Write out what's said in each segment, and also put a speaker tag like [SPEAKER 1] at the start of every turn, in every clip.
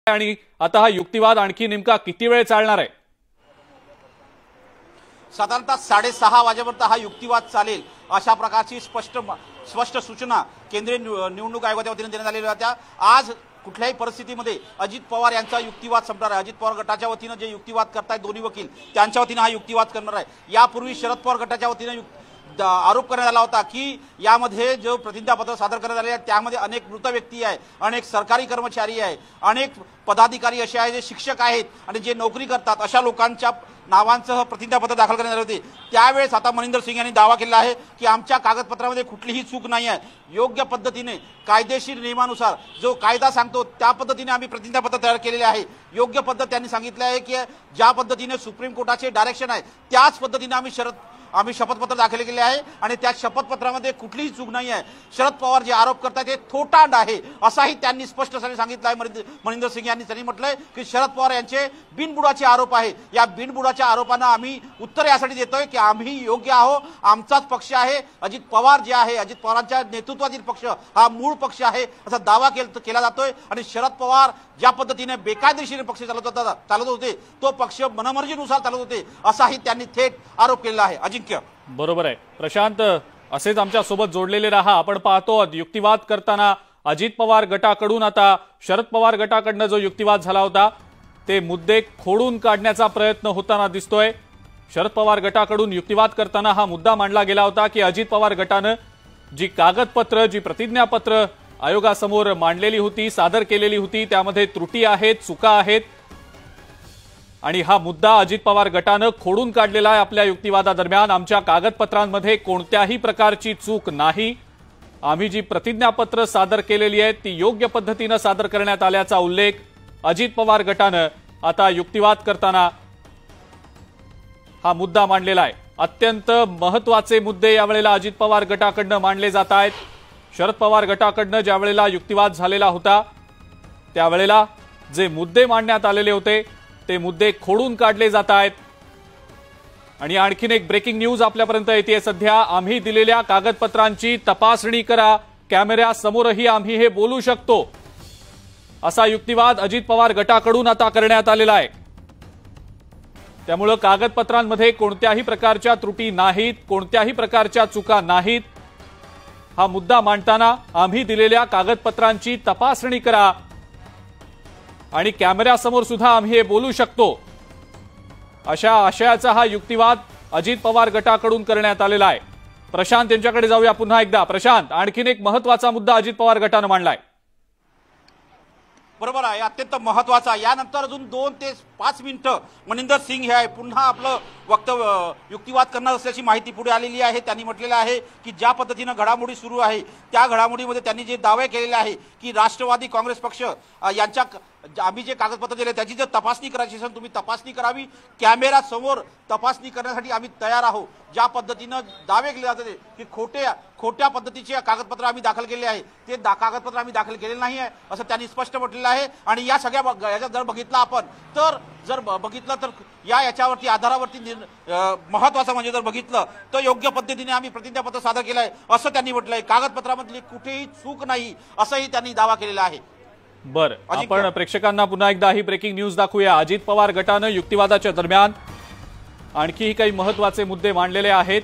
[SPEAKER 1] आणि आता हा युक्तिवाद आणखी नेमका किती वेळ चालणार आहे?
[SPEAKER 2] साधारणतः 6:30 वाजेपर्यंत हा युक्तिवाद चालेल अशा प्रकारची स्पष्ट सूचना केंद्रीय निवडणूक आयोगाच्या वतीने देण्यात आलेल्या होत्या। आज कुठल्याही परिस्थितीमध्ये अजित पवार यांचा युक्तिवाद संपणार आहे। अजित पवार गटाच्या वतीने जे युक्तिवाद करतायत दोन्ही वकील त्यांच्या वतीने हा युक्तिवाद करणार आहे। यापूर्वी शरद पवार गटाच्या वतीने आरोप करण्यात आला होता की यामध्ये जो प्रतिज्ञापत्र सादर करण्यात आले त्यामध्ये अनेक मृत व्यक्ती आहे, अनेक सरकारी कर्मचारी आहे, अनेक पदाधिकारी असे आहेत जे शिक्षक आहेत आणि जे नोकरी करतात अशा लोकांच्या नावांसह प्रतिज्ञापत्र दाखल करण्यात आले होते। त्यावेळेस आता मनिंदर सिंग यांनी दावा केला आहे की आमच्या कागदपत्रामध्ये कुठलीही चूक नाही आहे, योग्य पद्धतीने कायदेशीर नियमानुसार जो कायदा सांगतो त्या पद्धतीने आम्ही प्रतिज्ञापत्र तयार केलेले आहे। योग्य पद्धत त्यांनी सांगितले आहे की ज्या पद्धतीने सुप्रीम कोर्टाचे डायरेक्शन आहे त्याच पद्धतीने आम्ही शपथपत्र दाखल केले आहे आणि त्या शपथपत्रामध्ये कुठलीही चूक नाही आहे। शरद पवार जे आरोप करतात ते थोटांड आहे असाही त्यांनी स्पष्टपणे सांगितलं आहे। मनिंदर सिंग यांनी त्यांनी म्हटलंय की शरद पवार यांचे बिनबुडाचे आरोप आहे। या बिनबुडाच्या आरोपांना आम्ही उत्तर यासाठी देतोय की आम्ही योग्य आहोत, आमचाच पक्ष आहे, अजित पवार जे आहे अजित पवारांच्या नेतृत्वातील पक्ष हा मूळ पक्ष आहे असा दावा केला जातोय। आणि शरद पवार ज्या पद्धतीने बेकायदेशीर पक्ष चालवत होते तो पक्ष मनमर्जीनुसार चालवत होते असाही त्यांनी थेट आरोप केलेला आहे। अजिंक्य
[SPEAKER 1] बरोबर आहे। प्रशांत असेच आमच्या सोबत जोडलेले रहा। आपण पाहतो युक्तिवाद करताना अजित पवार गटाकडून आता शरद पवार गटाकडनं जो युक्तिवाद झाला होता ते मुद्दे खोडून काढण्याचा प्रयत्न होताना दिसतोय। शरद पवार गटाकडून युक्तिवाद करताना हा मुद्दा मांडला गेला होता की अजित पवार गटानं जी कागदपत्र जी प्रतिज्ञापत्र आयोगासमोर मांडलेली होती, सादर केलेली होती त्यामध्ये त्रुटी आहेत, चुका आहेत आणि हा मुद्दा अजित पवार गटानं खोडून काढलेला आहे। आपल्या युक्तिवादादरम्यान आमच्या कागदपत्रांमध्ये कोणत्याही प्रकारची चूक नाही, आम्ही जी प्रतिज्ञापत्र सादर केलेली आहेत ती योग्य पद्धतीने सादर करण्यात आल्याचा उल्लेख अजित पवार गटानं आता युक्तिवाद करताना हा मुद्दा मांडलेला आहे। अत्यंत महत्त्वाचे मुद्दे यावेळेला अजित पवार गटाकडनं मांडले जात आहेत। शरद पवार गटाकडनं ज्या वेळेला युक्तिवाद झालेला होता त्यावेळेला जे मुद्दे मांडण्यात आलेले होते ते मुद्दे खोडून काढले जात आहेत। आणि आणखीन एक ब्रेकिंग न्यूज आपल्यापर्यंत येते सध्या। आम्ही दिलेल्या कागदपत्रांची तपासणी करा, कॅमेऱ्यासमोरही आम्ही हे बोलू शकतो असा युक्तिवाद अजित पवार गटाकडून आता करण्यात आलेला आहे। त्यामुळे कागदपत्रांमध्ये कोणत्याही प्रकारच्या त्रुटी नाहीत, कोणत्याही प्रकारच्या चुका नाहीत। हा मुद्दा मांडताना आम्ही दिलेल्या कागदपत्रांची तपासणी करा आणि कॅमेऱ्यासमोर सुद्धा आम्ही हे बोलू शकतो अशा आशयाचा हा युक्तिवाद अजित पवार गटाकडून करण्यात आलेला आहे। प्रशांत यांच्याकडे जाऊया पुन्हा एकदा। प्रशांत, आणखीन एक महत्त्वाचा मुद्दा अजित पवार गटानं मांडलाय।
[SPEAKER 2] बरोबर आहे, अत्यंत महत्त्वाचा। यानंतर अजून 2 ते 5 मिनिटं मनिंदर सिंग हे आहे पुन्हा आपलं वक्तव्य युक्तिवाद करणार असल्याची माहिती पुढे आलेली आहे। त्यांनी म्हटलेलं आहे की ज्या पद्धतीनं घडामोडी सुरू आहे त्या घडामोडीमध्ये त्यांनी जे दावे केलेले आहे की राष्ट्रवादी काँग्रेस पक्ष यांच्या आम्ही जे कागदपत्र दिले त्याची जर तपासणी करायची असेल तुम्ही तपासणी करावी, कॅमेऱ्यासमोर तपासणी करण्यासाठी आम्ही तयार आहोत। ज्या पद्धतीनं दावे केले जाते की खोट्या पद्धतीचे कागदपत्र आम्ही दाखल केले आहे ते कागदपत्र आम्ही दाखल केलेले नाही आहे असं त्यांनी स्पष्ट म्हटलेलं आहे। आणि या सगळ्या याच्यात जर बघितलं आपण तर बघितलं तर याच्यावरती आधारावरती महत्त्वाचं म्हणजे जर बघितलं तर योग्य पद्धतीने आम्ही प्रतिज्ञापत्र सादर केलं आहे असं त्यांनी म्हटलंय। कागदपत्रामधली कुठेही चूक नाही असंही त्यांनी दावा केलेला आहे।
[SPEAKER 1] बरं, आपण प्रेक्षकांना पुन्हा एकदा ही ब्रेकिंग न्यूज दाखवूया। अजित पवार गटानं युक्तिवादाच्या दरम्यान आणखीही काही महत्त्वाचे मुद्दे मांडलेले आहेत।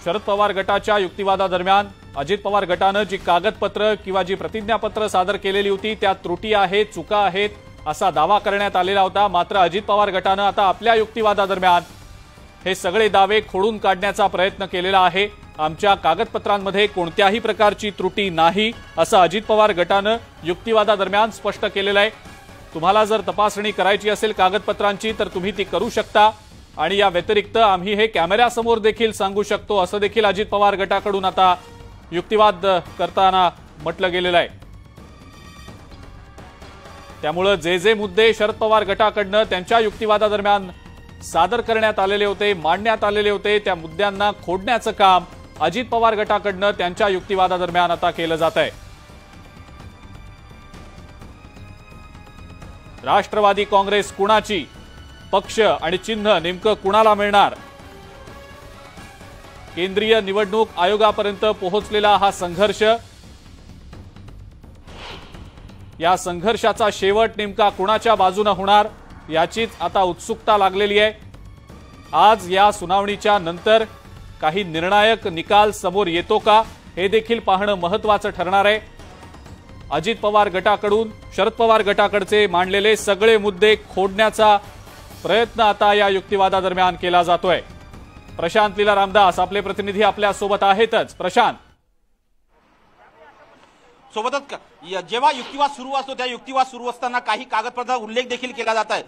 [SPEAKER 1] शरद पवार गटाच्या युक्तिवादादरम्यान अजित पवार गटानं जी कागदपत्र किंवा जी प्रतिज्ञापत्र सादर केलेली होती त्यात त्रुटी आहेत, चुका आहेत असा दावा करण्यात आलेला होता। मात्र अजित पवार गटानं आता आपल्या युक्तिवादादरम्यान हे सगळे दावे खोडून काढण्याचा प्रयत्न केलेला आहे। आमच्या कागदपत्रांमध्ये कोणत्याही प्रकारची त्रुटी नाही असं अजित पवार गटानं युक्तिवादादरम्यान स्पष्ट केलेलं आहे। तुम्हाला जर तपासणी करायची असेल कागदपत्रांची तर तुम्ही ती करू शकता आणि या व्यतिरिक्त आम्ही हे कॅमेऱ्यासमोर देखील सांगू शकतो असं देखील अजित पवार गटाकडून आता युक्तिवाद करताना म्हटलं गेलेलं आहे। त्यामुळे जे मुद्दे शरद पवार गटाकडनं त्यांच्या युक्तिवादादरम्यान सादर करण्यात आलेले होते, मांडण्यात आलेले होते त्या मुद्द्यांना खोडण्याचं काम अजित पवार गटाकडनं त्यांच्या युक्तिवादादरम्यान आता केलं जात आहे। राष्ट्रवादी काँग्रेस कुणाची, पक्ष आणि चिन्ह नेमकं कुणाला मिळणार? केंद्रीय निवडणूक आयोगापर्यंत पोहोचलेला हा संघर्ष या संघर्षाचा शेवट नेमका कुणाच्या बाजूने होणार याचीच आता उत्सुकता लागलेली आहे। आज या सुनावणीच्या नंतर काही निर्णायक निकाल समोर येतो का हे देखील पाहणं महत्त्वाचं ठरणार आहे। अजित पवार गटाकडून शरद पवार गटाकडचे मांडलेले सगळे मुद्दे खोडण्याचा प्रयत्न आता या युक्तिवादादरम्यान केला जातोय। प्रशांत लीला रामदास आपले प्रतिनिधी आपल्या सोबत आहेतच। प्रशांत,
[SPEAKER 2] सोबतच जेव्हा युक्तिवाद सुरू असतो त्या युक्तिवाद सुरू असताना काही कागदपत्रांचा उल्लेख देखील केला जात आहे।